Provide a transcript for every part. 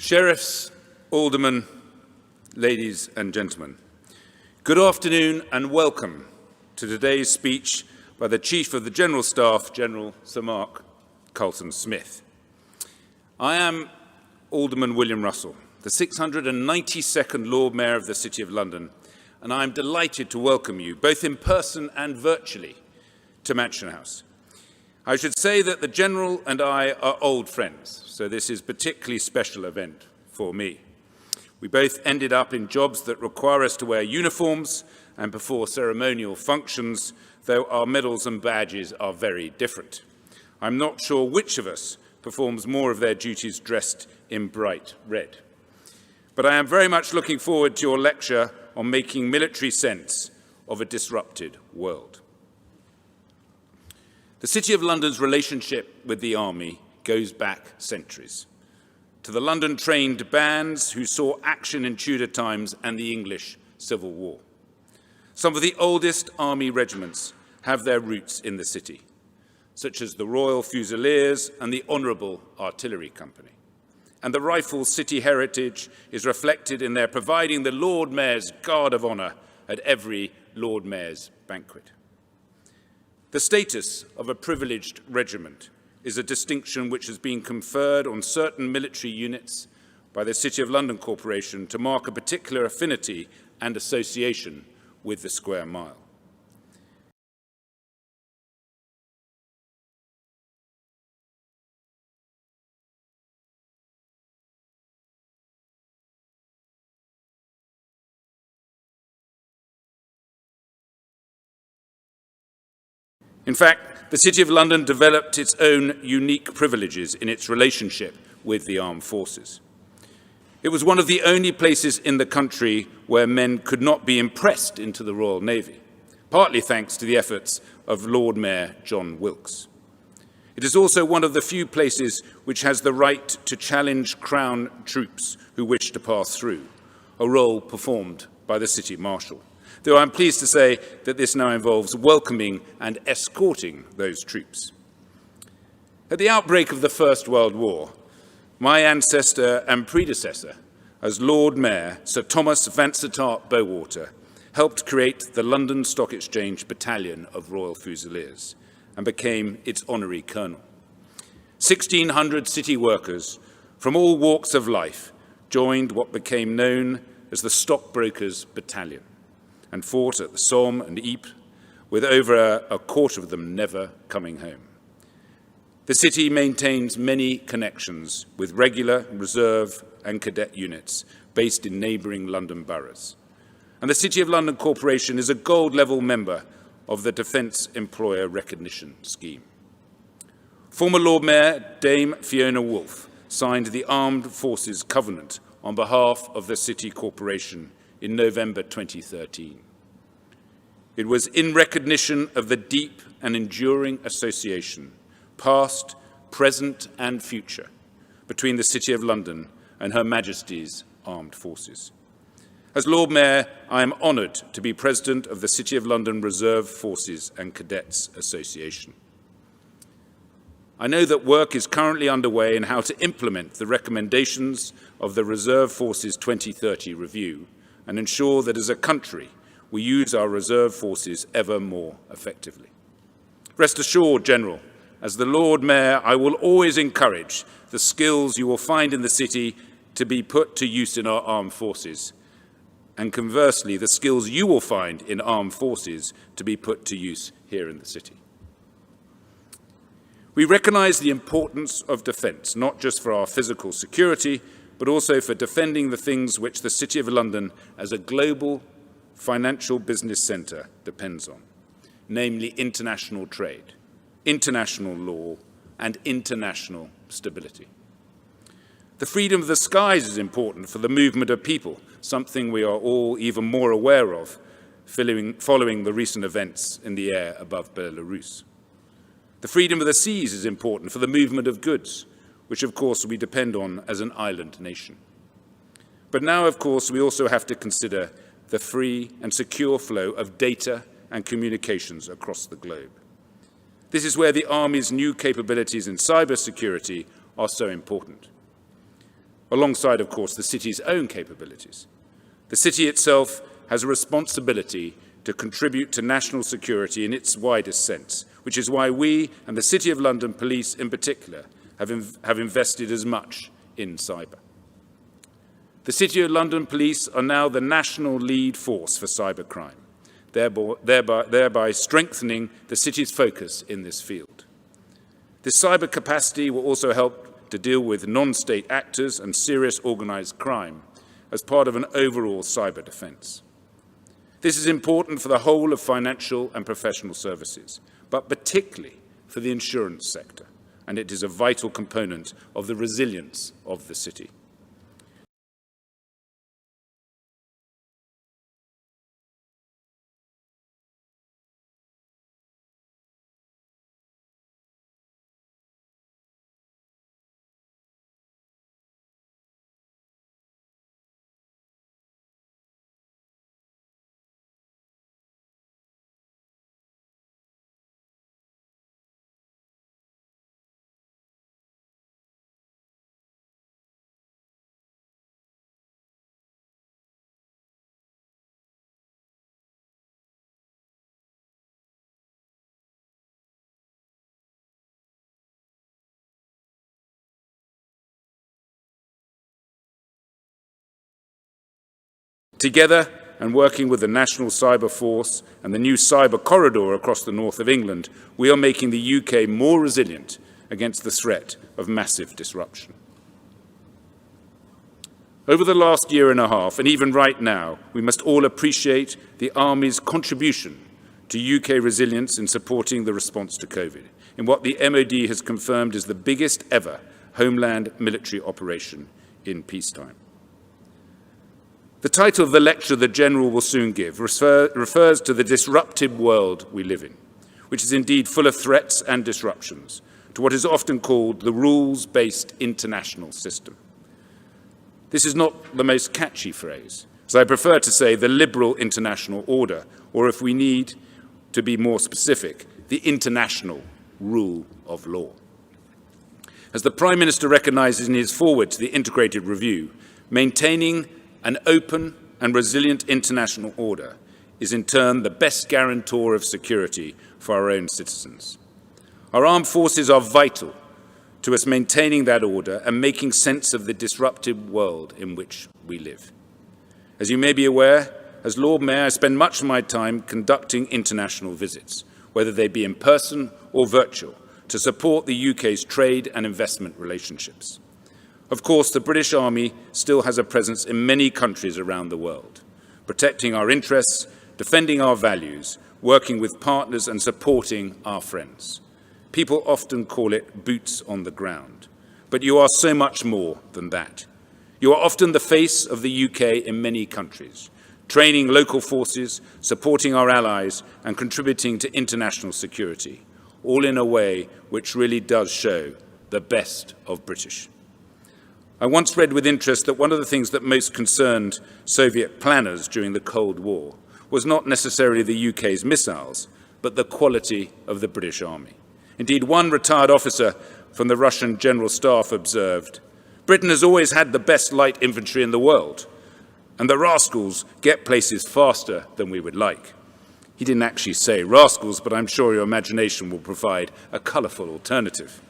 Sheriffs, aldermen, ladies and gentlemen, good afternoon and welcome to today's speech by the Chief of the General Staff, General Sir Mark Colton Smith. I am Alderman William Russel, the 692nd Lord Mayor of the City of London, and I am delighted to welcome you, both in person and virtually, to Mansion House. I should say that the General and I are old friends, so this is a particularly special event for me. We both ended up in jobs that require us to wear uniforms and perform ceremonial functions, though our medals and badges are very different. I'm not sure which of us performs more of their duties dressed in bright red. But I am very much looking forward to your lecture on making military sense of a disrupted world. The City of London's relationship with the army goes back centuries, to the London-trained bands who saw action in Tudor times and the English Civil War. Some of the oldest army regiments have their roots in the city, such as the Royal Fusiliers and the Honourable Artillery Company. And the Rifles' city heritage is reflected in their providing the Lord Mayor's Guard of Honour at every Lord Mayor's banquet. The status of a privileged regiment is a distinction which has been conferred on certain military units by the City of London Corporation to mark a particular affinity and association with the square mile. In fact, the City of London developed its own unique privileges in its relationship with the armed forces. It was one of the only places in the country where men could not be impressed into the Royal Navy, partly thanks to the efforts of Lord Mayor John Wilkes. It is also one of the few places which has the right to challenge Crown troops who wish to pass through, a role performed by the City Marshal. Though I'm pleased to say that this now involves welcoming and escorting those troops. At the outbreak of the First World War, my ancestor and predecessor as Lord Mayor, Sir Thomas Vansittart Bowater, helped create the London Stock Exchange Battalion of Royal Fusiliers and became its honorary colonel. 1,600 city workers from all walks of life joined what became known as the Stockbrokers Battalion, and fought at the Somme and Ypres, with over a quarter of them never coming home. The city maintains many connections with regular, reserve and cadet units based in neighbouring London boroughs. And the City of London Corporation is a gold-level member of the Defence Employer Recognition Scheme. Former Lord Mayor Dame Fiona Woolf signed the Armed Forces Covenant on behalf of the City Corporation in November 2013. It was in recognition of the deep and enduring association, past, present and future, between the City of London and Her Majesty's Armed Forces. As Lord Mayor, I am honoured to be President of the City of London Reserve Forces and Cadets Association. I know that work is currently underway in how to implement the recommendations of the Reserve Forces 2030 review and ensure that as a country we use our reserve forces ever more effectively. Rest assured, General, as the Lord Mayor, I will always encourage the skills you will find in the city to be put to use in our armed forces, and conversely, the skills you will find in armed forces to be put to use here in the city. We recognise the importance of defence, not just for our physical security, but also for defending the things which the City of London as a global financial business centre depends on, namely international trade, international law and international stability. The freedom of the skies is important for the movement of people, something we are all even more aware of following the recent events in the air above Belarus. The freedom of the seas is important for the movement of goods, which of course we depend on as an island nation. But now, of course, we also have to consider the free and secure flow of data and communications across the globe. This is where the Army's new capabilities in cybersecurity are so important. alongside, of course, the city's own capabilities. The city itself has a responsibility to contribute to national security in its widest sense, which is why we, and the City of London Police in particular, have invested as much in cyber. The City of London Police are now the national lead force for cybercrime, thereby strengthening the city's focus in this field. This cyber capacity will also help to deal with non-state actors and serious organised crime as part of an overall cyber defence. This is important for the whole of financial and professional services, but particularly for the insurance sector, and it is a vital component of the resilience of the city. Together, and working with the National Cyber Force and the new cyber corridor across the north of England, we are making the UK more resilient against the threat of massive disruption. Over the last year and a half, and even right now, we must all appreciate the Army's contribution to UK resilience in supporting the response to COVID, in what the MOD has confirmed is the biggest ever homeland military operation in peacetime. The title of the lecture the General will soon give refers to the disruptive world we live in, which is indeed full of threats and disruptions, to what is often called the rules-based international system. This is not the most catchy phrase, so I prefer to say the liberal international order, or if we need to be more specific, the international rule of law. As the Prime Minister recognises in his foreword to the integrated review, maintaining an open and resilient international order is in turn the best guarantor of security for our own citizens. Our armed forces are vital to us maintaining that order and making sense of the disruptive world in which we live. As you may be aware, as Lord Maire, I spend much of my time conducting international visits, whether they be in person or virtual, to support the UK's trade and investment relationships. Of course, the British Army still has a presence in many countries around the world, protecting our interests, defending our values, working with partners and supporting our friends. People often call it boots on the ground, but you are so much more than that. You are often the face of the UK in many countries, training local forces, supporting our allies, and contributing to international security, all in a way which really does show the best of British. I once read with interest that one of the things that most concerned Soviet planners during the Cold War was not necessarily the UK's missiles, but the quality of the British Army. Indeed, one retired officer from the Russian General Staff observed, "Britain has always had the best light infantry in the world, and the rascals get places faster than we would like." He didn't actually say rascals, but I'm sure your imagination will provide a colourful alternative.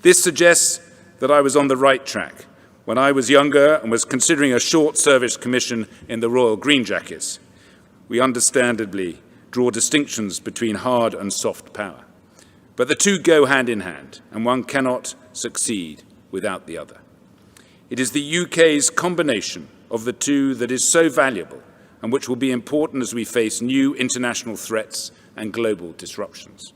This suggests that I was on the right track when I was younger and was considering a short service commission in the Royal Green Jackets. We understandably draw distinctions between hard and soft power. But the two go hand in hand, and one cannot succeed without the other. It is the UK's combination of the two that is so valuable and which will be important as we face new international threats and global disruptions.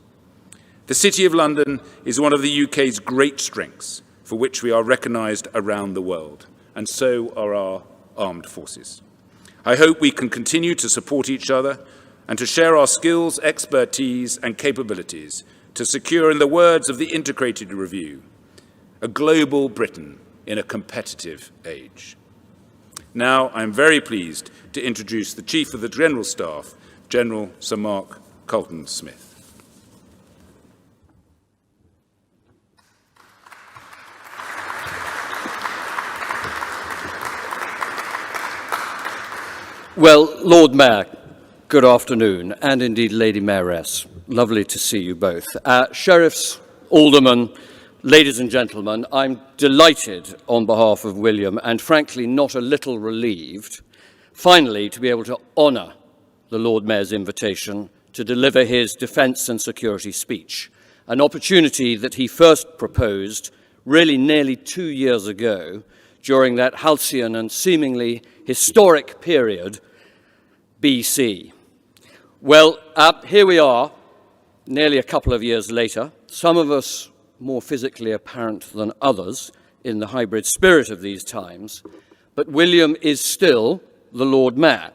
The City of London is one of the UK's great strengths, for which we are recognised around the world, and so are our armed forces. I hope we can continue to support each other and to share our skills, expertise and capabilities to secure, in the words of the integrated review, a global Britain in a competitive age. Now I am very pleased to introduce the Chief of the General Staff, General Sir Mark Colton Smith. Well, Lord Mayor, good afternoon, and indeed Lady Mayoress. Lovely to see you both. Sheriffs, aldermen, ladies and gentlemen, I'm delighted on behalf of William, and frankly not a little relieved, finally to be able to honour the Lord Mayor's invitation to deliver his defence and security speech, an opportunity that he first proposed really nearly 2 years ago during that halcyon and seemingly historic period, BC. Well, here we are, nearly a couple of years later, some of us more physically apparent than others in the hybrid spirit of these times, but William is still the Lord Mayor.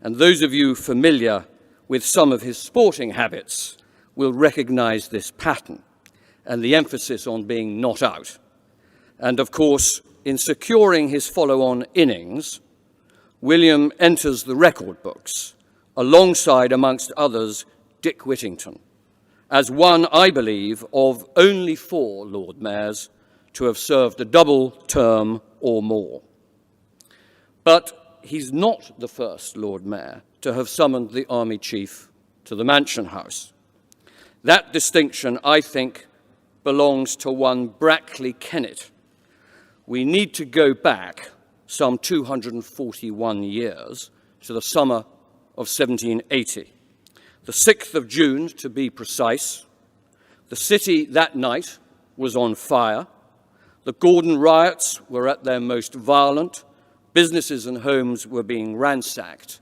And those of you familiar with some of his sporting habits will recognise this pattern and the emphasis on being not out. And of course, in securing his follow-on innings, William enters the record books alongside, amongst others, Dick Whittington, as one, I believe, of only 4 Lord Mayors to have served a double term or more. But he's not the first Lord Mayor to have summoned the Army Chief to the Mansion House. That distinction, I think, belongs to one Brackley Kennet. We need to go back some 241 years to the summer of 1780. The 6th of June, to be precise. The city that night was on fire. The Gordon riots were at their most violent. Businesses and homes were being ransacked,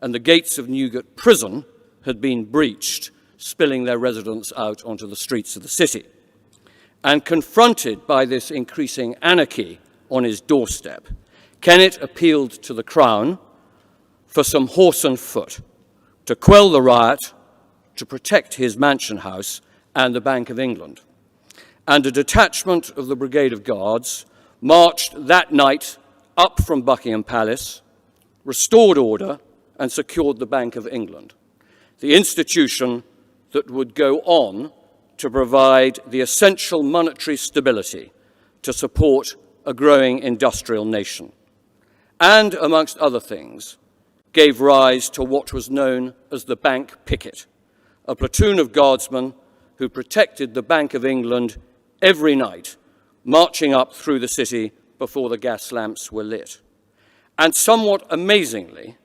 and the gates of Newgate Prison had been breached, spilling their residents out onto the streets of the city. And confronted by this increasing anarchy on his doorstep, Kennet appealed to the Crown for some horse and foot to quell the riot, to protect his mansion house and the Bank of England. And a detachment of the Brigade of Guards marched that night up from Buckingham Palace, restored order and secured the Bank of England, the institution that would go on to provide the essential monetary stability to support a growing industrial nation, and, amongst other things, gave rise to what was known as the Bank Picket, a platoon of guardsmen who protected the Bank of England every night, marching up through the city before the gas lamps were lit. And somewhat amazingly,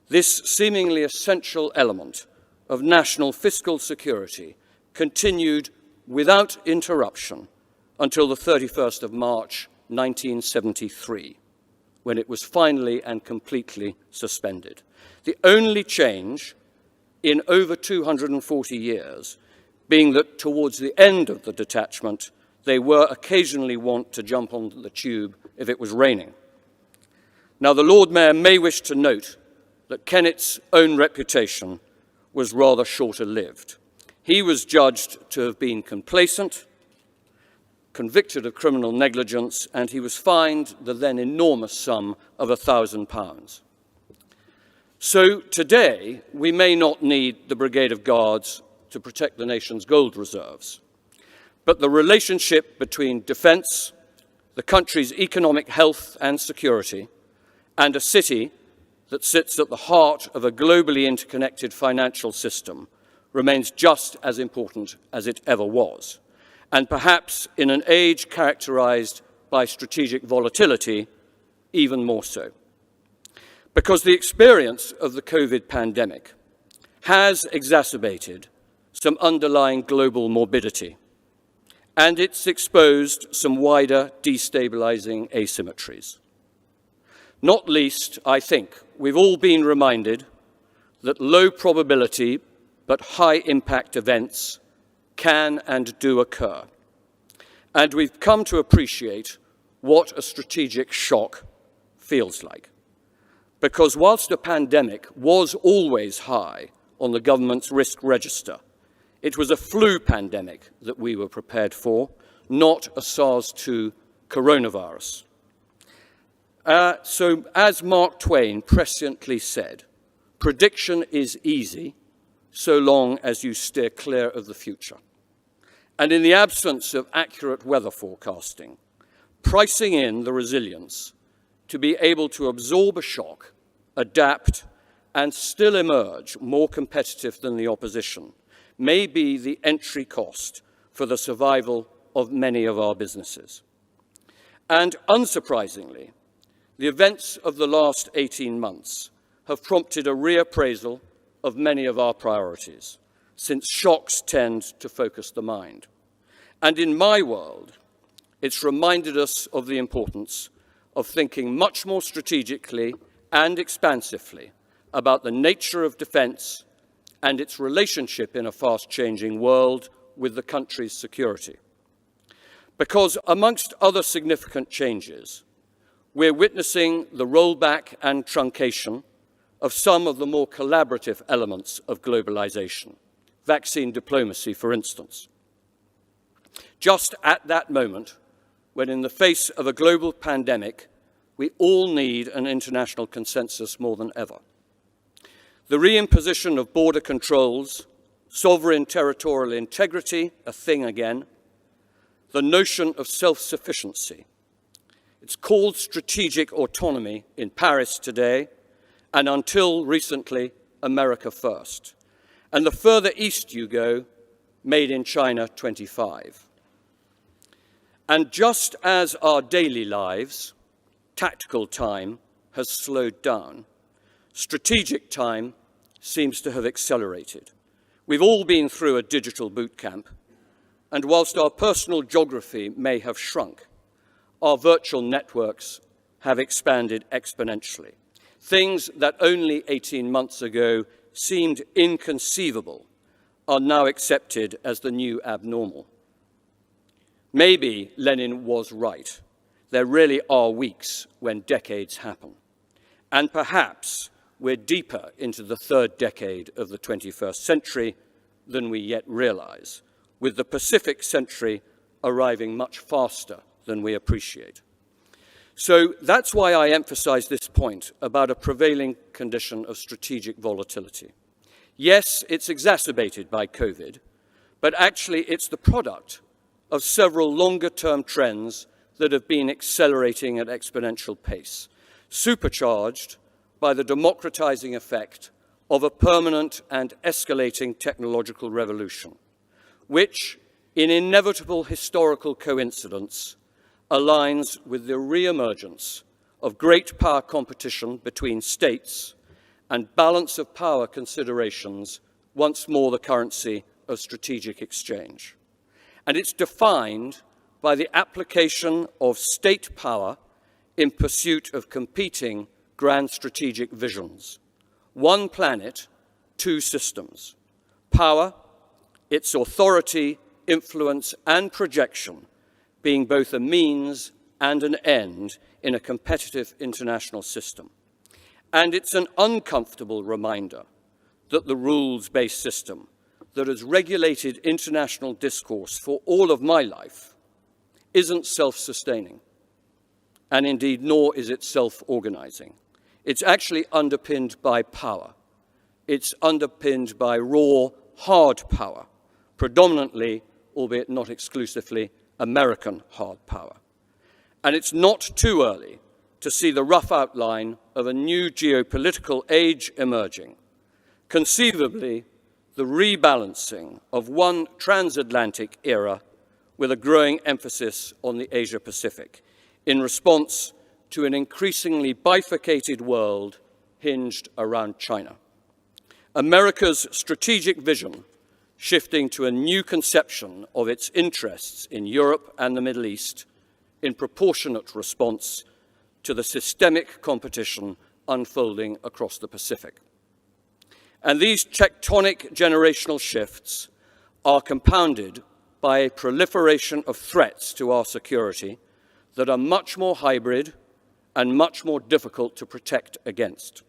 this seemingly essential element of national fiscal security continued without interruption until the 31st of March, 1973, when it was finally and completely suspended. The only change in over 240 years being that towards the end of the detachment, they were occasionally wont to jump on the tube if it was raining. Now, the Lord Mayor may wish to note that Kennet's own reputation was rather shorter-lived. He was judged to have been complacent, convicted of criminal negligence, and he was fined the then enormous sum of £1,000. So today, we may not need the Brigade of Guards to protect the nation's gold reserves, but the relationship between defence, the country's economic health and security, and a city that sits at the heart of a globally interconnected financial system remains just as important as it ever was, and perhaps in an age characterized by strategic volatility, even more so. Because the experience of the COVID pandemic has exacerbated some underlying global morbidity, and it's exposed some wider destabilizing asymmetries. Not least, I think, we've all been reminded that low probability but high impact events can and do occur. And we've come to appreciate what a strategic shock feels like. Because whilst a pandemic was always high on the government's risk register, it was a flu pandemic that we were prepared for, not a SARS-2 coronavirus. So as Mark Twain presciently said, prediction is easy so long as you steer clear of the future. And in the absence of accurate weather forecasting, pricing in the resilience to be able to absorb a shock adapt, and still emerge more competitive than the opposition may be the entry cost for the survival of many of our businesses. And unsurprisingly, the events of the last 18 months have prompted a reappraisal of many of our priorities, since shocks tend to focus the mind. And in my world, it's reminded us of the importance of thinking much more strategically and expansively about the nature of defence and its relationship in a fast-changing world with the country's security. Because amongst other significant changes, we're witnessing the rollback and truncation of some of the more collaborative elements of globalization, vaccine diplomacy, for instance. Just at that moment, when in the face of a global pandemic, we all need an international consensus more than ever. The reimposition of border controls, sovereign territorial integrity, a thing again, the notion of self-sufficiency. It's called strategic autonomy in Paris today, and until recently, America first. And the further east you go, made in China 25. And just as our daily lives, tactical time has slowed down, strategic time seems to have accelerated. We've all been through a digital boot camp, and whilst our personal geography may have shrunk, our virtual networks have expanded exponentially. Things that only 18 months ago seemed inconceivable are now accepted as the new abnormal. Maybe Lenin was right. There really are weeks when decades happen. And perhaps we're deeper into the third decade of the 21st century than we yet realize, with the Pacific century arriving much faster than we appreciate. So that's why I emphasize this point about a prevailing condition of strategic volatility. Yes, it's exacerbated by COVID, but actually it's the product of several longer-term trends that have been accelerating at exponential pace, supercharged by the democratizing effect of a permanent and escalating technological revolution, which, in inevitable historical coincidence, aligns with the re-emergence of great power competition between states and balance of power considerations, once more the currency of strategic exchange. And it's defined by the application of state power in pursuit of competing grand strategic visions. One planet, two systems. Power, its authority, influence, and projection being both a means and an end in a competitive international system. And it's an uncomfortable reminder that the rules-based system that has regulated international discourse for all of my life isn't self-sustaining, and indeed nor is it self-organizing. It's actually underpinned by power. It's underpinned by raw, hard power, predominantly, albeit not exclusively, American hard power. And it's not too early to see the rough outline of a new geopolitical age emerging, conceivably the rebalancing of one transatlantic era with a growing emphasis on the Asia-Pacific in response to an increasingly bifurcated world hinged around China. America's strategic vision shifting to a new conception of its interests in Europe and the Middle East in proportionate response to the systemic competition unfolding across the Pacific. And these tectonic generational shifts are compounded by a proliferation of threats to our security that are much more hybrid and much more difficult to protect against.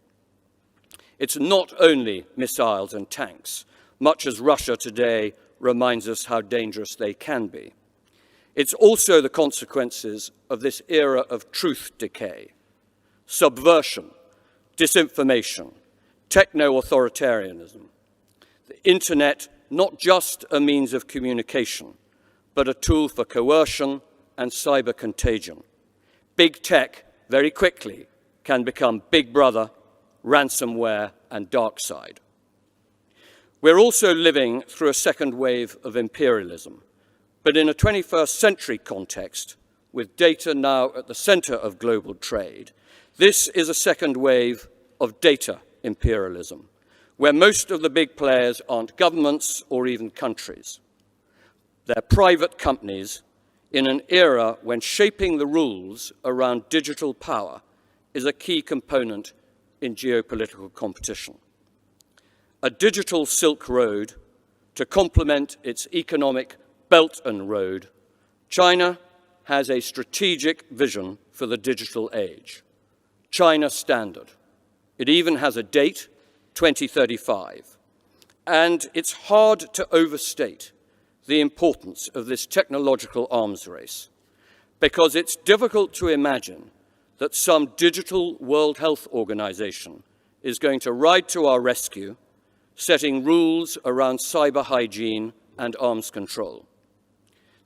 It's not only missiles and tanks, much as Russia today reminds us how dangerous they can be. It's also the consequences of this era of truth decay, subversion, disinformation, techno-authoritarianism. The internet, not just a means of communication, but a tool for coercion and cyber contagion. Big tech, very quickly, can become Big Brother ransomware, and dark side. We're also living through a second wave of imperialism, but in a 21st century context, with data now at the center of global trade, this is a second wave of data imperialism, where most of the big players aren't governments or even countries. They're private companies in an era when shaping the rules around digital power is a key component in geopolitical competition. A digital Silk Road to complement its economic Belt and Road, China has a strategic vision for the digital age. China Standard. It even has a date, 2035. And it's hard to overstate the importance of this technological arms race, because it's difficult to imagine that some digital World Health Organization is going to ride to our rescue, setting rules around cyber hygiene and arms control.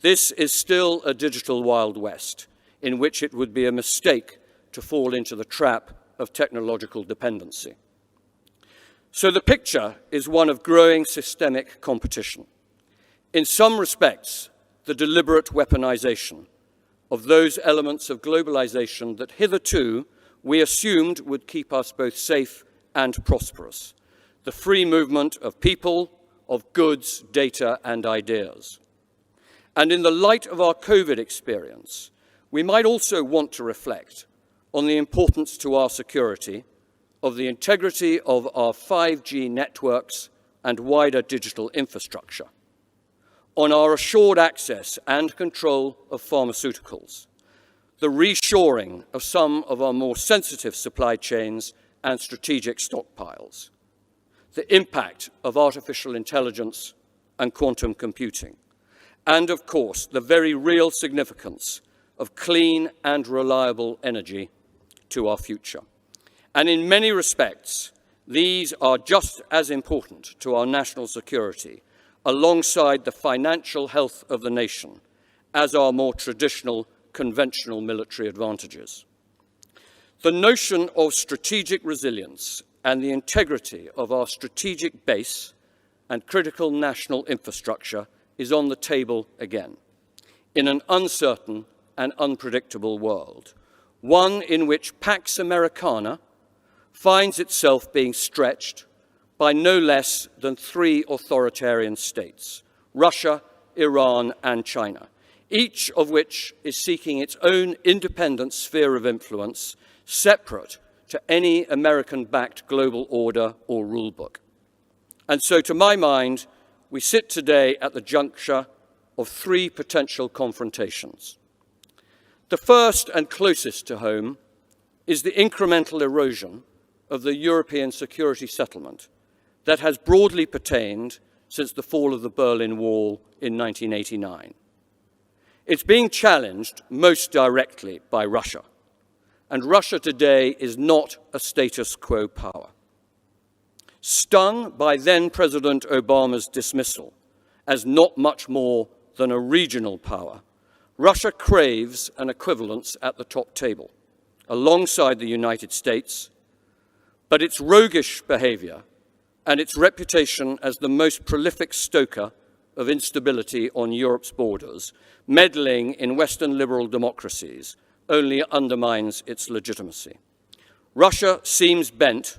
This is still a digital Wild West, in which it would be a mistake to fall into the trap of technological dependency. So the picture is one of growing systemic competition. In some respects, the deliberate weaponization of those elements of globalization that hitherto we assumed would keep us both safe and prosperous. The free movement of people, of goods, data, and ideas. And in the light of our COVID experience, we might also want to reflect on the importance to our security of the integrity of our 5G networks and wider digital infrastructure, on our assured access and control of pharmaceuticals, the reshoring of some of our more sensitive supply chains and strategic stockpiles, the impact of artificial intelligence and quantum computing, and of course, the very real significance of clean and reliable energy to our future. And in many respects, these are just as important to our national security, alongside the financial health of the nation, as our more traditional, conventional military advantages. The notion of strategic resilience and the integrity of our strategic base and critical national infrastructure is on the table again, in an uncertain and unpredictable world, one in which Pax Americana finds itself being stretched by no less than 3 authoritarian states, Russia, Iran, and China, each of which is seeking its own independent sphere of influence, separate to any American-backed global order or rulebook. And so, to my mind, we sit today at the juncture of 3 potential confrontations. The first and closest to home is the incremental erosion of the European security settlement that has broadly pertained since the fall of the Berlin Wall in 1989. It's being challenged most directly by Russia, and Russia today is not a status quo power. Stung by then-President Obama's dismissal as not much more than a regional power, Russia craves an equivalence at the top table, alongside the United States, but its roguish behavior and its reputation as the most prolific stoker of instability on Europe's borders, meddling in Western liberal democracies, only undermines its legitimacy. Russia seems bent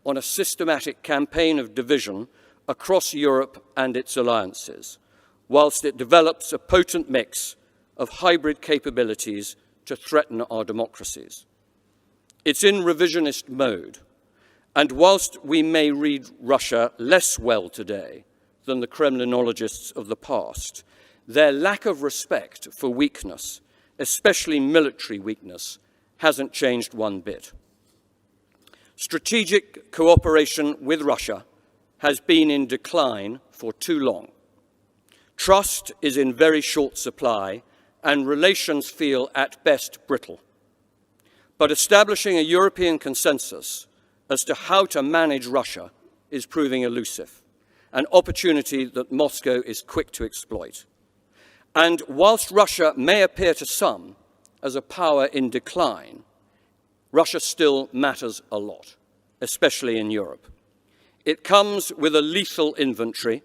on a systematic campaign of division across Europe and its alliances, whilst it develops a potent mix of hybrid capabilities to threaten our democracies. It's in revisionist mode, and whilst we may read Russia less well today than the Kremlinologists of the past, their lack of respect for weakness, especially military weakness, hasn't changed one bit. Strategic cooperation with Russia has been in decline for too long. Trust is in very short supply, and relations feel at best brittle. But establishing a European consensus as to how to manage Russia is proving elusive, an opportunity that Moscow is quick to exploit. And whilst Russia may appear to some as a power in decline, Russia still matters a lot. especially in Europe. It comes with a lethal inventory,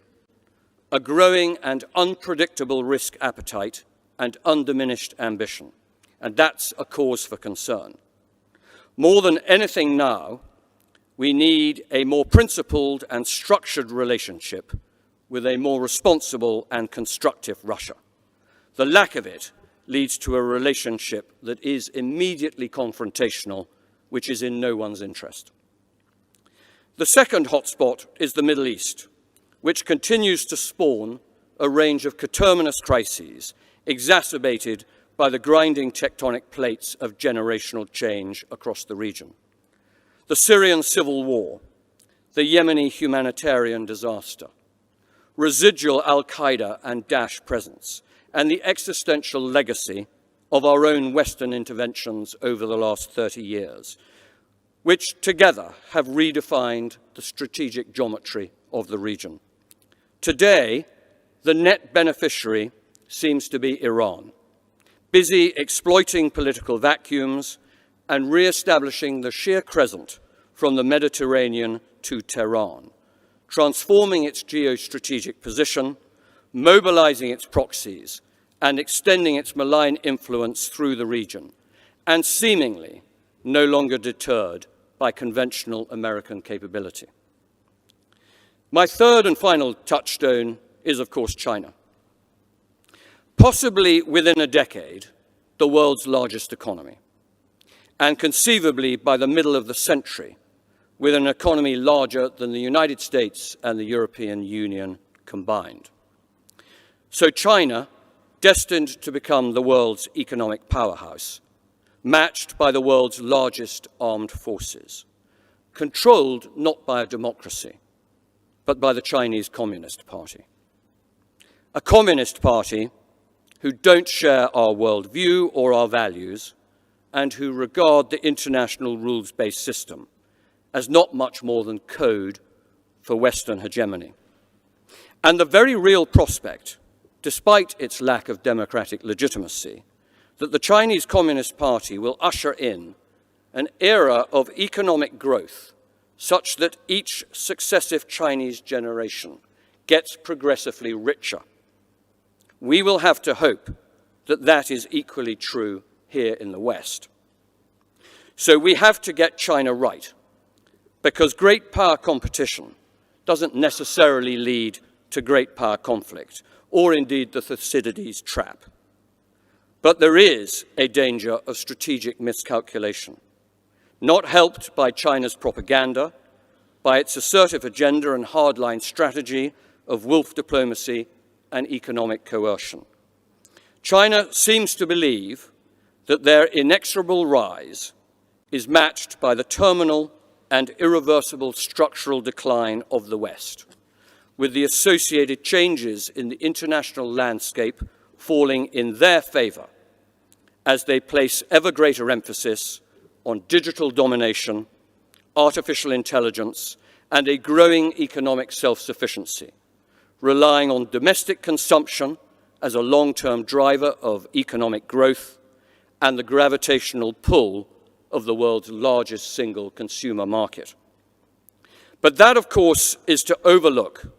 a growing and unpredictable risk appetite, and undiminished ambition. And that's a cause for concern. More than anything now, we need a more principled and structured relationship with a more responsible and constructive Russia. The lack of it leads to a relationship that is immediately confrontational, which is in no one's interest. The second hotspot is the Middle East, which continues to spawn a range of coterminous crises exacerbated by the grinding tectonic plates of generational change across the region. The Syrian civil war, the Yemeni humanitarian disaster, residual al-Qaeda and Daesh presence, and the existential legacy of our own Western interventions over the last 30 years, which together have redefined the strategic geometry of the region. Today, the net beneficiary seems to be Iran, busy exploiting political vacuums and re-establishing the sheer crescent from the Mediterranean to Tehran, transforming its geostrategic position, mobilizing its proxies, and extending its malign influence through the region, and seemingly no longer deterred by conventional American capability. My third and final touchstone is, of course, China. Possibly within a decade, the world's largest economy, and conceivably by the middle of the century, with an economy larger than the United States and the European Union combined. So China, destined to become the world's economic powerhouse, matched by the world's largest armed forces, controlled not by a democracy, but by the Chinese Communist Party. A Communist Party who don't share our worldview or our values, and who regard the international rules-based system as not much more than code for Western hegemony. And the very real prospect, despite its lack of democratic legitimacy, that the Chinese Communist Party will usher in an era of economic growth such that each successive Chinese generation gets progressively richer. We will have to hope that that is equally true here in the West. So we have to get China right, because great power competition doesn't necessarily lead to great power conflict, or indeed the Thucydides trap. But there is a danger of strategic miscalculation, not helped by China's propaganda, by its assertive agenda and hardline strategy of wolf diplomacy and economic coercion. China seems to believe that their inexorable rise is matched by the terminal and irreversible structural decline of the West, with the associated changes in the international landscape falling in their favor as they place ever greater emphasis on digital domination, artificial intelligence, and a growing economic self-sufficiency, relying on domestic consumption as a long-term driver of economic growth and the gravitational pull of the world's largest single consumer market. But that, of course, is to overlook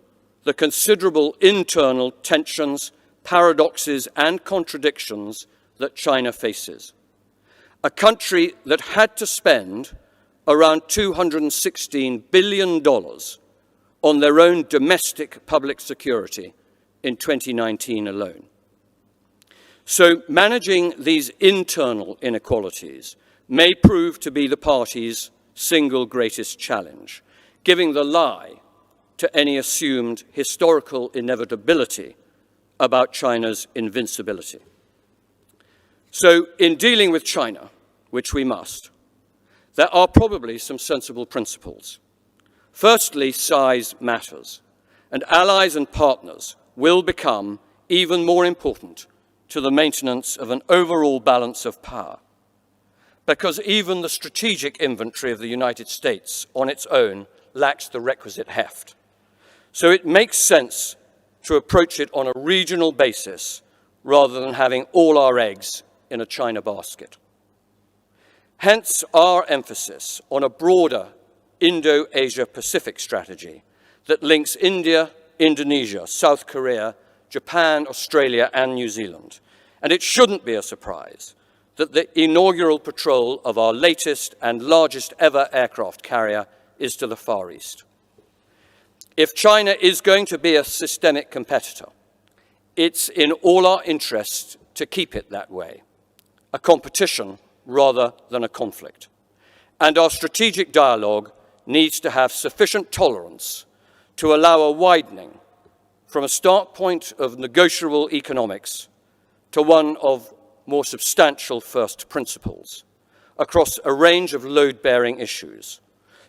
the considerable internal tensions, paradoxes, and contradictions that China faces. A country that had to spend around $216 billion on their own domestic public security in 2019 alone. So managing these internal inequalities may prove to be the party's single greatest challenge, giving the lie to any assumed historical inevitability about China's invincibility. So in dealing with China, which we must, there are probably some sensible principles. Firstly, size matters, and allies and partners will become even more important to the maintenance of an overall balance of power, because even the strategic inventory of the United States on its own lacks the requisite heft. So it makes sense to approach it on a regional basis rather than having all our eggs in a China basket. Hence our emphasis on a broader Indo-Asia-Pacific strategy that links India, Indonesia, South Korea, Japan, Australia, and New Zealand. And it shouldn't be a surprise that the inaugural patrol of our latest and largest ever aircraft carrier is to the Far East. If China is going to be a systemic competitor, it's in all our interests to keep it that way, a competition rather than a conflict. And our strategic dialogue needs to have sufficient tolerance to allow a widening from a start point of negotiable economics to one of more substantial first principles across a range of load-bearing issues.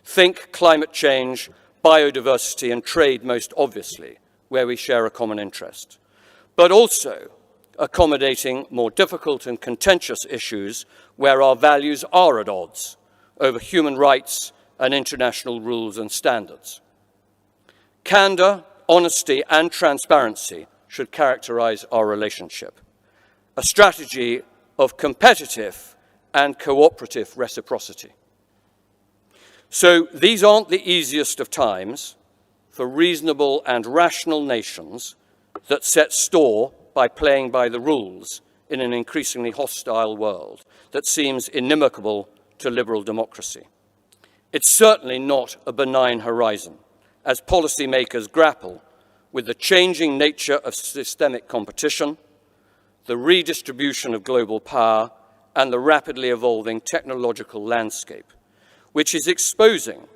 Think climate change, biodiversity, and trade most obviously, where we share a common interest, but also accommodating more difficult and contentious issues where our values are at odds over human rights and international rules and standards. Candor, honesty, and transparency should characterize our relationship. A strategy of competitive and cooperative reciprocity. So these aren't the easiest of times for reasonable and rational nations that set store by playing by the rules in an increasingly hostile world that seems inimical to liberal democracy. It's certainly not a benign horizon as policymakers grapple with the changing nature of systemic competition, the redistribution of global power, and the rapidly evolving technological landscape, which is exposing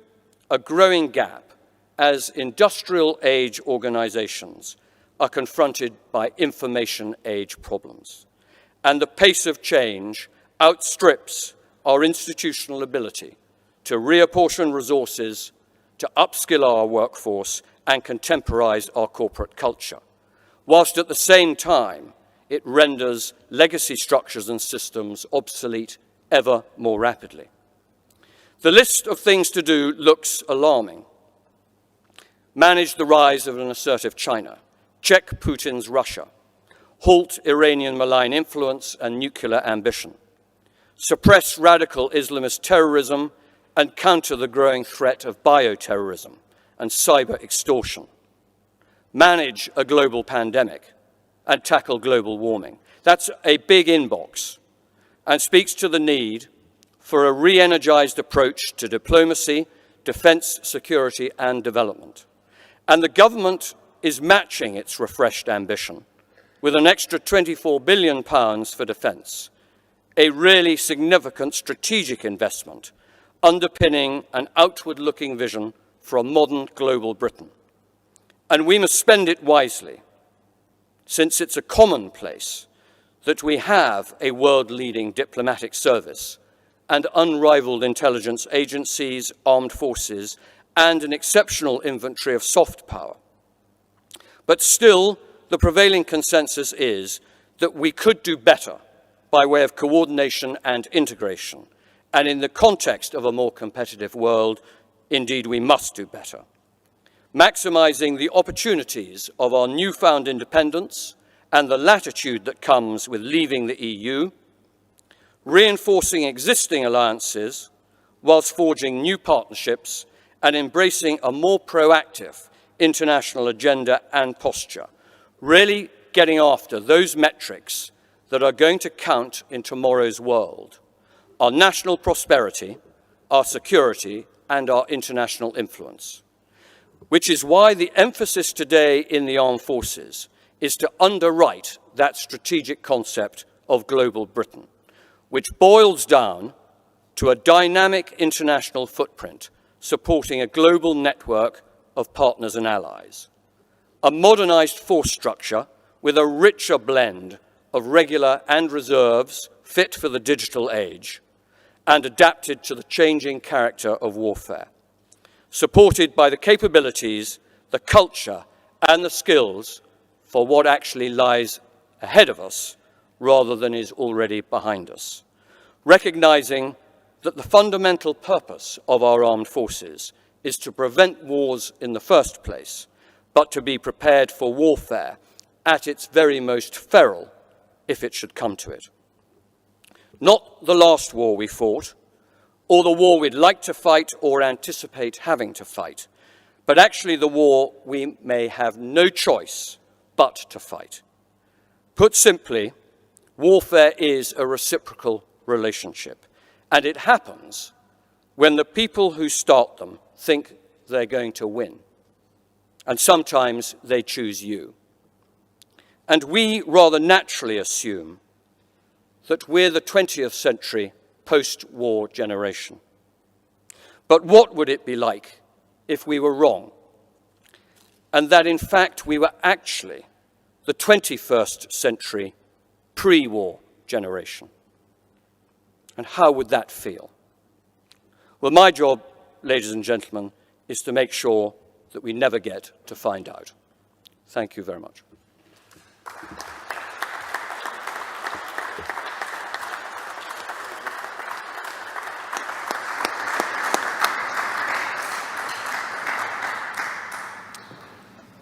a growing gap as industrial age organizations are confronted by information age problems. And the pace of change outstrips our institutional ability to reapportion resources, to upskill our workforce, and contemporize our corporate culture, whilst at the same time it renders legacy structures and systems obsolete ever more rapidly. The list of things to do looks alarming. Manage the rise of an assertive China, check Putin's Russia, halt Iranian malign influence and nuclear ambition, suppress radical Islamist terrorism, and counter the growing threat of bioterrorism and cyber extortion, manage a global pandemic, and tackle global warming. That's a big inbox and speaks to the need for a re-energized approach to diplomacy, defense, security, and development. And the government is matching its refreshed ambition with an extra £24 billion for defense, a really significant strategic investment underpinning an outward-looking vision for a modern global Britain. And we must spend it wisely, since it's a commonplace that we have a world-leading diplomatic service and unrivaled intelligence agencies, armed forces, and an exceptional inventory of soft power. But still, the prevailing consensus is that we could do better by way of coordination and integration. And in the context of a more competitive world, indeed, we must do better. Maximizing the opportunities of our newfound independence and the latitude that comes with leaving the EU, reinforcing existing alliances whilst forging new partnerships and embracing a more proactive international agenda and posture, really getting after those metrics that are going to count in tomorrow's world: our national prosperity, our security, and our international influence. Which is why the emphasis today in the armed forces is to underwrite that strategic concept of global Britain, which boils down to a dynamic international footprint supporting a global network of partners and allies, a modernized force structure with a richer blend of regular and reserves fit for the digital age and adapted to the changing character of warfare, supported by the capabilities, the culture, and the skills for what actually lies ahead of us rather than is already behind us, recognizing that the fundamental purpose of our armed forces is to prevent wars in the first place, but to be prepared for warfare at its very most feral if it should come to it. Not the last war we fought, or the war we'd like to fight or anticipate having to fight, but actually the war we may have no choice but to fight. Put simply, warfare is a reciprocal relationship, and it happens when the people who start them think they're going to win, and sometimes they choose you. And we rather naturally assume that we're the 20th century post-war generation. But what would it be like if we were wrong, and that in fact we were actually the 21st century pre-war generation? And how would that feel? Well, my job, ladies and gentlemen, is to make sure that we never get to find out. Thank you very much.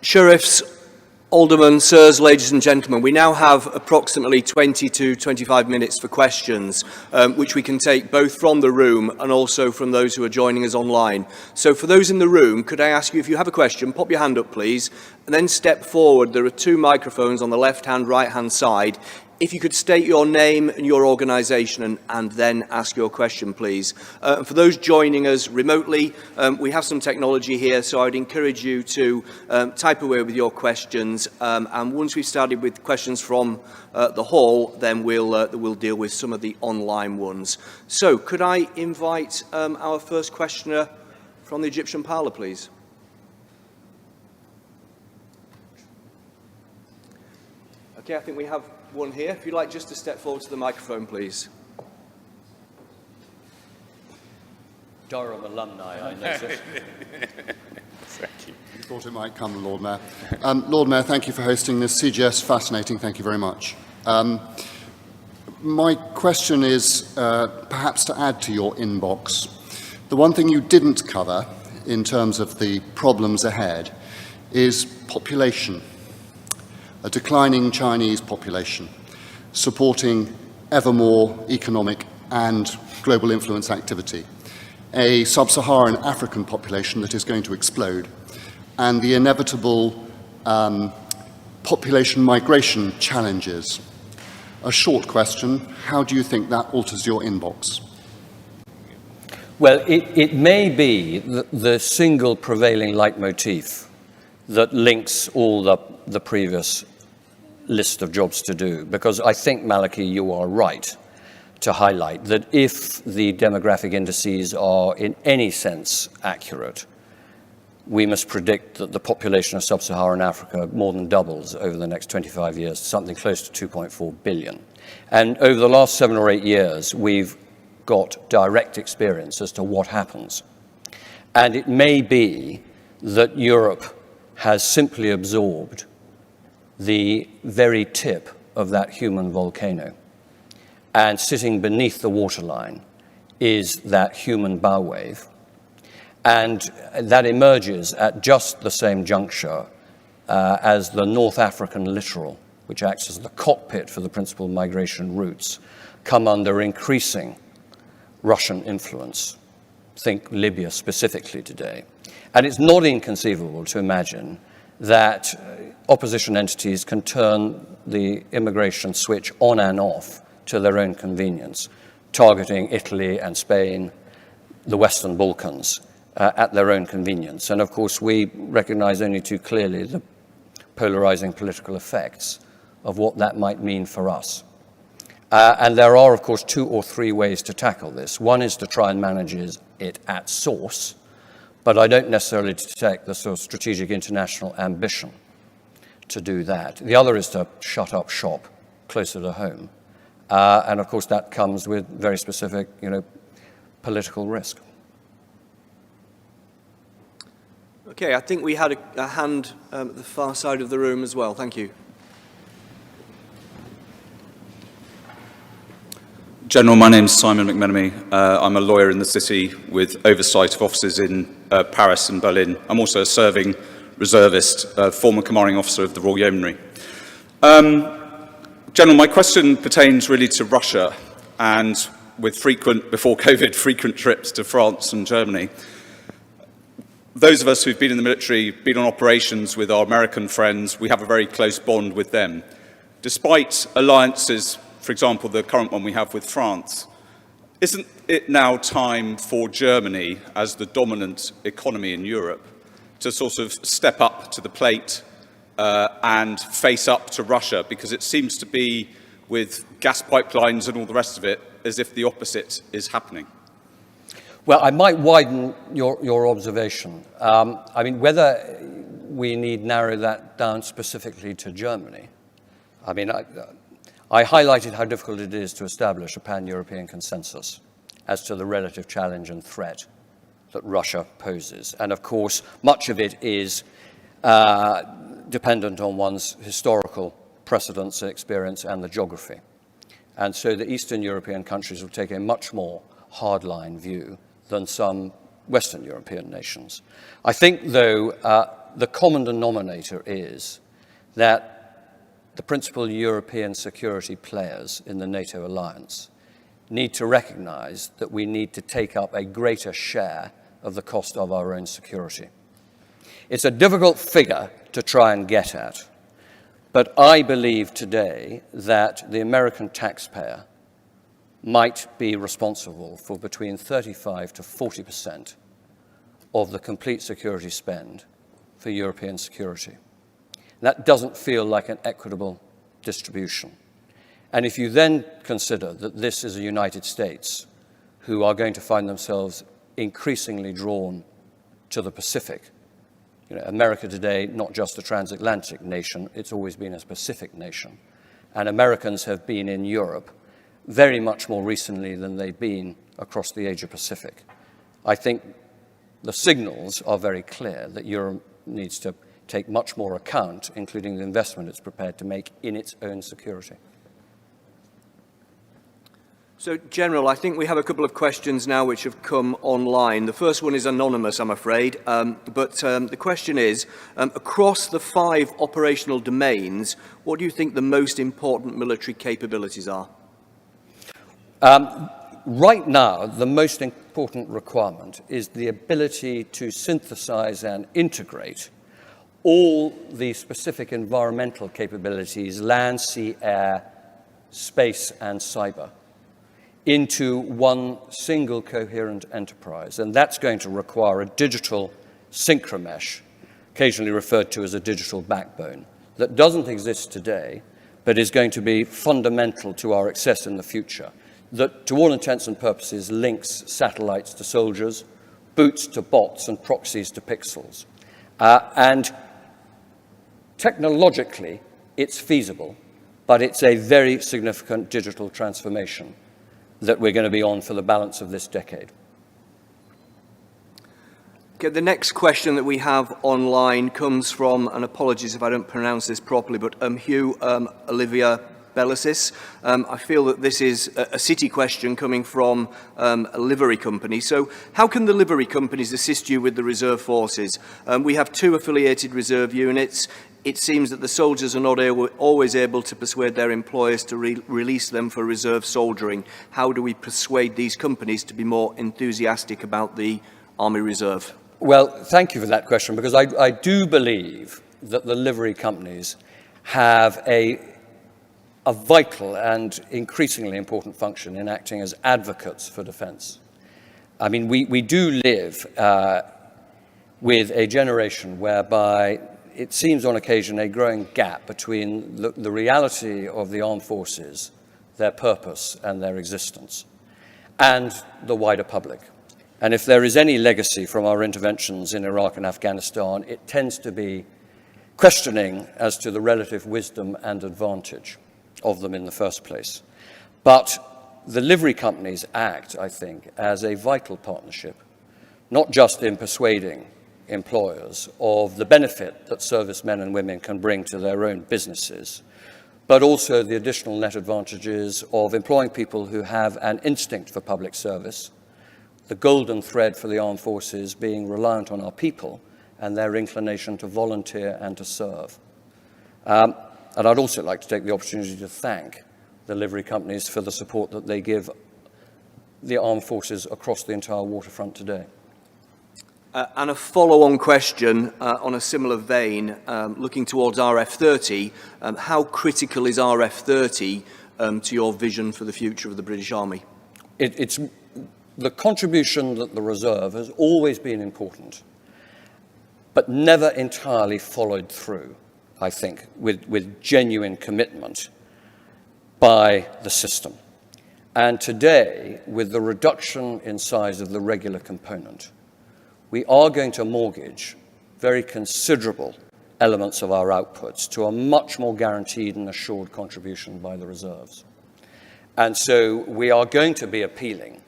Sheriffs, aldermen, sirs, ladies and gentlemen, we now have approximately 20 to 25 minutes for questions, which we can take both from the room and also from those who are joining us online. So for those in the room, could I ask you, if you have a question, pop your hand up, please, and then step forward. There are two microphones on the left-hand, right-hand side. If you could state your name and your organisation and then ask your question, please. And for those joining us remotely, we have some technology here, so I'd encourage you to type away with your questions. And once we've started with questions from the hall, then we'll deal with some of the online ones. So could I invite our first questioner from the Egyptian parlour, please? Okay, I think we have one here. If you'd like just to step forward to the microphone, please. Durham alumni, I notice. Thank you. You thought it might come, Lord Maire. Lord Maire, thank you for hosting this. CGS, fascinating. Thank you very much. My question is perhaps to add to your inbox. The one thing you didn't cover in terms of the problems ahead is population. A declining Chinese population, supporting ever more economic and global influence activity, a sub-Saharan African population that is going to explode, and the inevitable population migration challenges. A short question, how do you think that alters your inbox? Well, it may be the single prevailing leitmotif that links all the previous list of jobs to do, because I think, Malachy, you are right to highlight that if the demographic indices are in any sense accurate, we must predict that the population of sub-Saharan Africa more than doubles over the next 25 years, something close to 2.4 billion. And over the last 7 or 8 years, we've got direct experience as to what happens. And it may be that Europe has simply absorbed the very tip of that human volcano. And sitting beneath the waterline is that human bow wave. And that emerges at just the same juncture as the North African littoral, which acts as the cockpit for the principal migration routes, come under increasing Russian influence. Think Libya specifically today. And it's not inconceivable to imagine that opposition entities can turn the immigration switch on and off to their own convenience, targeting Italy and Spain, the Western Balkans, at their own convenience. And of course, we recognize only too clearly the polarizing political effects of what that might mean for us. And there are, of course, 2 or 3 ways to tackle this. One is to try and manage it at source, but I don't necessarily detect the sort of strategic international ambition to do that. The other is to shut up shop closer to home. And of course, that comes with very specific, political risk. Okay, I think we had a hand at the far side of the room as well. Thank you. General, my name's Simon McMenemy. I'm a lawyer in the city with oversight of offices in Paris and Berlin. I'm also a serving reservist, former commanding officer of the Royal Yeomanry. General, my question pertains really to Russia and with before COVID, frequent trips to France and Germany. Those of us who've been in the military, been on operations with our American friends, we have a very close bond with them. Despite alliances, for example, the current one we have with France, isn't it now time for Germany, as the dominant economy in Europe, to sort of step up to the plate and face up to Russia? Because it seems to be, with gas pipelines and all the rest of it, as if the opposite is happening. Well, I might widen your observation. I mean, whether we need narrow that down specifically to Germany. I mean, I highlighted how difficult it is to establish a pan-European consensus as to the relative challenge and threat that Russia poses. And of course, much of it is dependent on one's historical precedents and experience and the geography. And so the Eastern European countries will take a much more hardline view than some Western European nations. I think, though, the common denominator is that the principal European security players in the NATO alliance need to recognize that we need to take up a greater share of the cost of our own security. It's a difficult figure to try and get at, but I believe today that the American taxpayer might be responsible for between 35 to 40% of the complete security spend for European security. That doesn't feel like an equitable distribution. And if you then consider that this is a United States who are going to find themselves increasingly drawn to the Pacific, America today, not just a transatlantic nation, it's always been a Pacific nation. And Americans have been in Europe very much more recently than they've been across the Asia-Pacific. I think the signals are very clear that Europe needs to take much more account, including the investment it's prepared to make in its own security. So, General, I think we have a couple of questions now which have come online. The first one is anonymous, I'm afraid, but the question is, across the 5 operational domains, what do you think the most important military capabilities are? Right now, the most important requirement is the ability to synthesize and integrate all the specific environmental capabilities, land, sea, air, space, and cyber, into one single coherent enterprise. And that's going to require a digital synchromesh, occasionally referred to as a digital backbone, that doesn't exist today, but is going to be fundamental to our success in the future, that to all intents and purposes links satellites to soldiers, boots to bots, and proxies to pixels. And technologically, it's feasible, but it's a very significant digital transformation that we're going to be on for the balance of this decade. Okay, the next question that we have online comes from, and apologies if I don't pronounce this properly, but Hugh Olivia Bellisis. I feel that this is a city question coming from a livery company. So how can the livery companies assist you with the reserve forces? We have 2 affiliated reserve units. It seems that the soldiers are not always able to persuade their employers to release them for reserve soldiering. How do we persuade these companies to be more enthusiastic about the Army Reserve? Well, thank you for that question, because I do believe that the livery companies have a vital and increasingly important function in acting as advocates for defence. I mean, we do live with a generation whereby it seems on occasion a growing gap between the reality of the armed forces, their purpose and their existence, and the wider public. And if there is any legacy from our interventions in Iraq and Afghanistan, it tends to be questioning as to the relative wisdom and advantage of them in the first place. But the livery companies act, I think, as a vital partnership, not just in persuading employers of the benefit that servicemen and women can bring to their own businesses, but also the additional net advantages of employing people who have an instinct for public service, the golden thread for the armed forces being reliant on our people and their inclination to volunteer and to serve. And I'd also like to take the opportunity to thank the livery companies for the support that they give the armed forces across the entire waterfront today. And a follow-on question on a similar vein, looking towards RF30, how critical is RF30 to your vision for the future of the British Army? It's the contribution that the reserve has always been important, but never entirely followed through, I think, with genuine commitment by the system. And today, with the reduction in size of the regular component, we are going to mortgage very considerable elements of our outputs to a much more guaranteed and assured contribution by the reserves. And so we are going to be appealing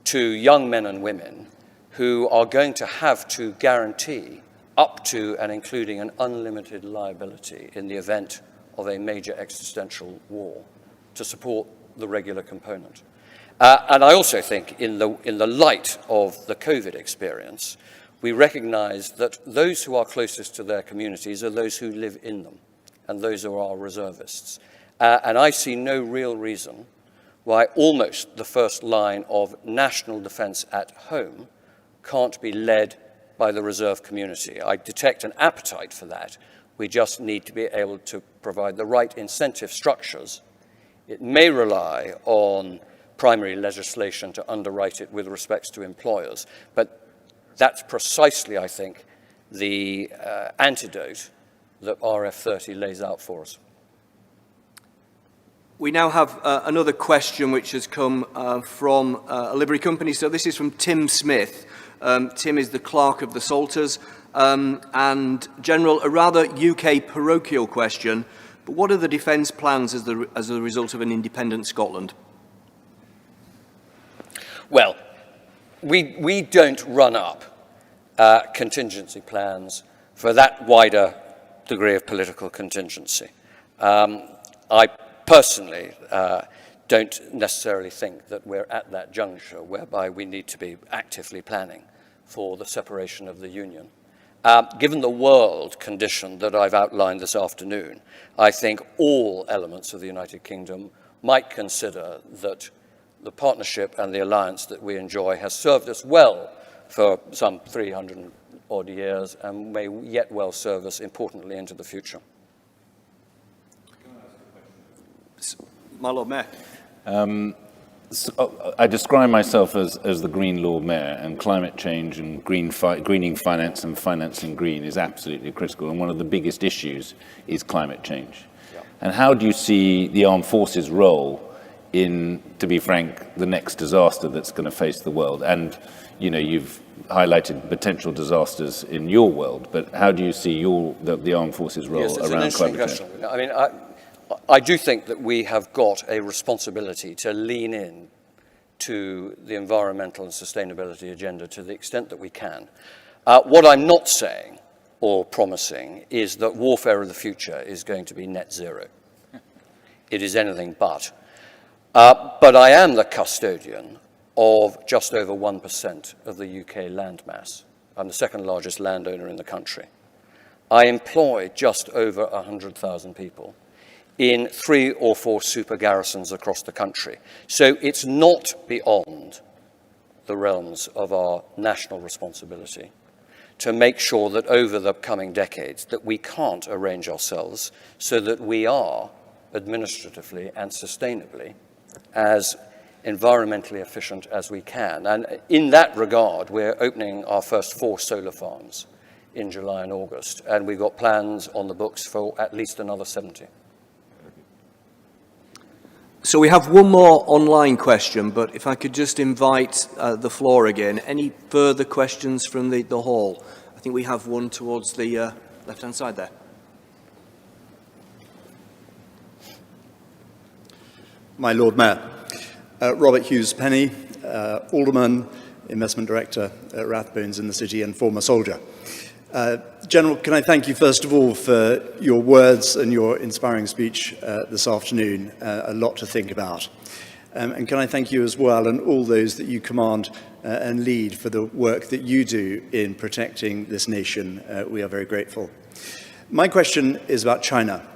to young men and women who are going to have to guarantee up to and including an unlimited liability in the event of a major existential war to support the regular component. And I also think in the light of the COVID experience, we recognize that those who are closest to their communities are those who live in them, and those are our reservists. And I see no real reason why almost the first line of national defense at home can't be led by the reserve community. I detect an appetite for that. We just need to be able to provide the right incentive structures. It may rely on primary legislation to underwrite it with respect to employers, but that's precisely, I think, the antidote that RF30 lays out for us. We now have another question which has come from a livery company. So this is from Tim Smith. Tim is the clerk of the Salters. And General, a rather UK parochial question, but what are the defence plans as a result of an independent Scotland? Well, we don't run up contingency plans for that wider degree of political contingency. I personally don't necessarily think that we're at that juncture whereby we need to be actively planning for the separation of the Union. Given the world condition that I've outlined this afternoon, I think all elements of the United Kingdom might consider that the partnership and the alliance that we enjoy has served us well for some 300 odd years and may yet well serve us importantly into the future. My Lord Maire. So I describe myself as the Green Lord Maire, and climate change and greening finance and financing green is absolutely critical. And one of the biggest issues is climate change. Yeah. And how do you see the armed forces' role in, to be frank, the next disaster that's going to face the world? And you know, you've highlighted potential disasters in your world, but how do you see the armed forces' role around climate change? I mean, I do think that we have got a responsibility to lean in to the environmental and sustainability agenda to the extent that we can. What I'm not saying or promising is that warfare of the future is going to be net zero. It is anything but. But I am the custodian of just over 1% of the UK landmass. I'm the second largest landowner in the country. I employ just over 100,000 people in 3 or 4 super garrisons across the country. So it's not beyond the realms of our national responsibility to make sure that over the coming decades that we can't arrange ourselves so that we are administratively and sustainably as environmentally efficient as we can. And in that regard, we're opening our first 4 solar farms in July and August, and we've got plans on the books for at least another 70. So we have one more online question, but if I could just invite the floor again. Any further questions from the hall? I think we have one towards the left-hand side there. My Lord Maire, Robert Hughes Penny, Alderman, Investment Director at Rathbones in the City and former soldier. General, can I thank you first of all for your words and your inspiring speech this afternoon, a lot to think about. And can I thank you as well and all those that you command and lead for the work that you do in protecting this nation. We are very grateful. My question is about China.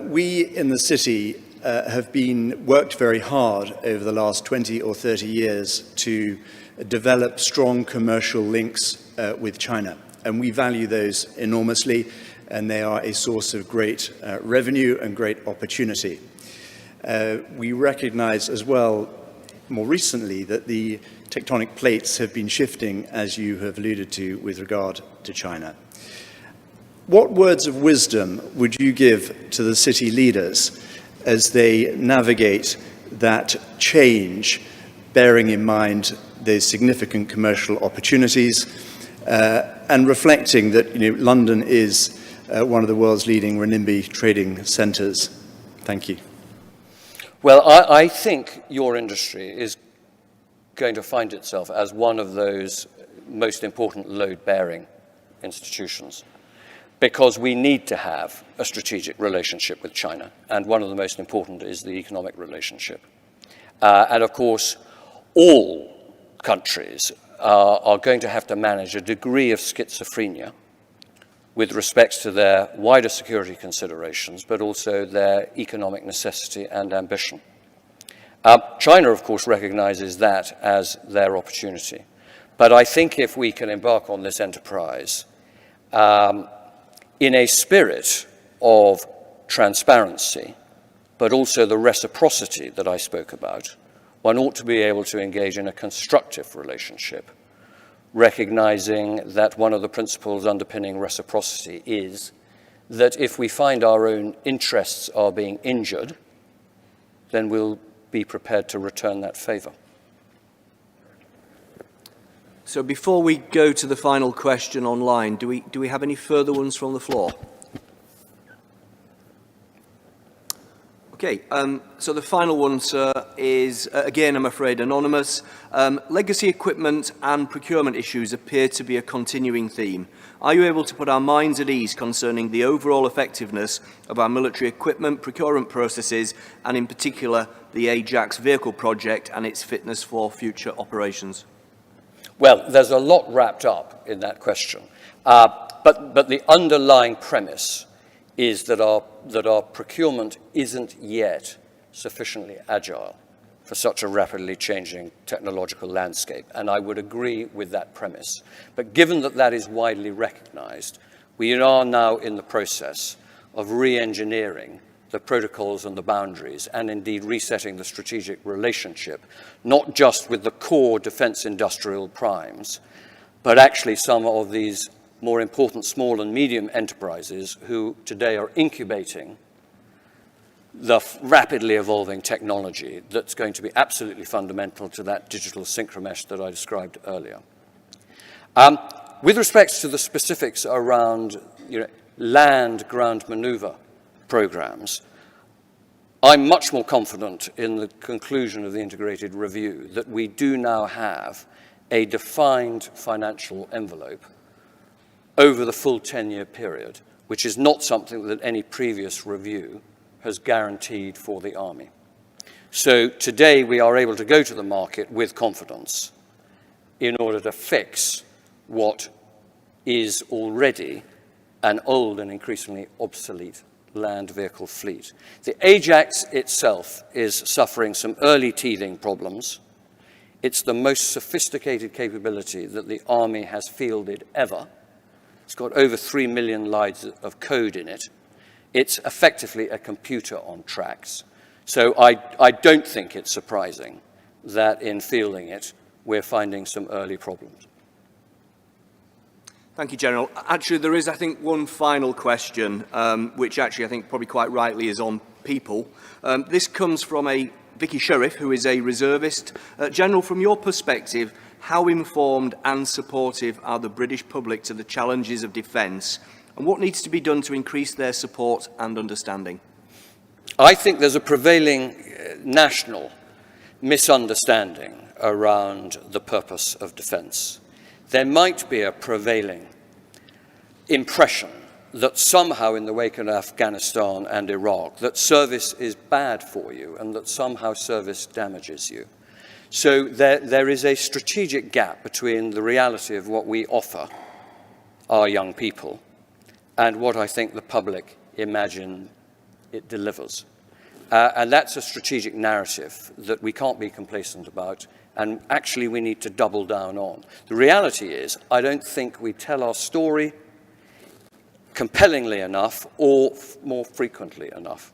We in the City have been worked very hard over the last 20 or 30 years to develop strong commercial links with China. And we value those enormously, and they are a source of great revenue and great opportunity. We recognize as well, more recently, that the tectonic plates have been shifting, as you have alluded to, with regard to China. What words of wisdom would you give to the city leaders as they navigate that change, bearing in mind the significant commercial opportunities, and reflecting that London is one of the world's leading renminbi trading centres? Thank you. Well, I think your industry is going to find itself as one of those most important load-bearing institutions, because we need to have a strategic relationship with China, and one of the most important is the economic relationship. And of course, all countries are going to have to manage a degree of schizophrenia with respect to their wider security considerations, but also their economic necessity and ambition. China, of course, recognizes that as their opportunity. But I think if we can embark on this enterprise in a spirit of transparency, but also the reciprocity that I spoke about, one ought to be able to engage in a constructive relationship, recognizing that one of the principles underpinning reciprocity is that if we find our own interests are being injured, then we'll be prepared to return that favor. So before we go to the final question online, do we have any further ones from the floor? Okay, so the final one, sir, is, again, I'm afraid, anonymous. Legacy equipment and procurement issues appear to be a continuing theme. Are you able to put our minds at ease concerning the overall effectiveness of our military equipment procurement processes, and in particular, the Ajax vehicle project and its fitness for future operations? Well, there's a lot wrapped up in that question, but the underlying premise is that our procurement isn't yet sufficiently agile for such a rapidly changing technological landscape, and I would agree with that premise. But given that that is widely recognized, we are now in the process of re-engineering the protocols and the boundaries, and indeed resetting the strategic relationship, not just with the core defense industrial primes, but actually some of these more important small and medium enterprises who today are incubating the rapidly evolving technology that's going to be absolutely fundamental to that digital synchromesh that I described earlier. With respect to the specifics around land ground maneuver programs, I'm much more confident in the conclusion of the integrated review that we do now have a defined financial envelope over the full 10-year period, which is not something that any previous review has guaranteed for the Army. So today we are able to go to the market with confidence in order to fix what is already an old and increasingly obsolete land vehicle fleet. The Ajax itself is suffering some early teething problems. It's the most sophisticated capability that the Army has fielded ever. It's got over 3 million lines of code in it. It's effectively a computer on tracks. So I don't think it's surprising that in fielding it, we're finding some early problems. Thank you, General. Actually, there is, I think, one final question, which actually I think probably quite rightly is on people. This comes from a Vicky Sheriff, who is a reservist. General, from your perspective, how informed and supportive are the British public to the challenges of defence, and what needs to be done to increase their support and understanding? I think there's a prevailing national misunderstanding around the purpose of defence. There might be a prevailing impression that somehow in the wake of Afghanistan and Iraq, that service is bad for you and that somehow service damages you. So there is a strategic gap between the reality of what we offer our young people and what I think the public imagine it delivers. And that's a strategic narrative that we can't be complacent about, and actually we need to double down on. The reality is, I don't think we tell our story compellingly enough or more frequently enough.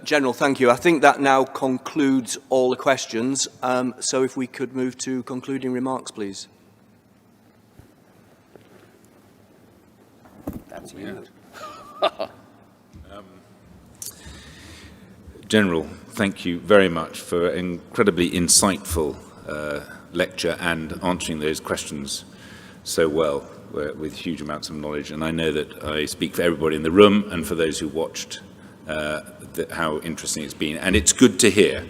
General, thank you. I think that now concludes all the questions. So if we could move to concluding remarks, please. That's you. General, thank you very much for an incredibly insightful lecture and answering those questions so well with huge amounts of knowledge. And I know that I speak for everybody in the room and for those who watched how interesting it's been. And it's good to hear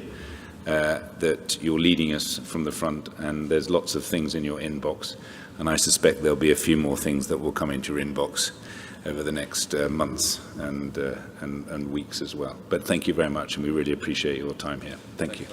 that you're leading us from the front, and there's lots of things in your inbox. And I suspect there'll be a few more things that will come into your inbox over the next months and weeks as well. But thank you very much, and we really appreciate your time here. Thank you.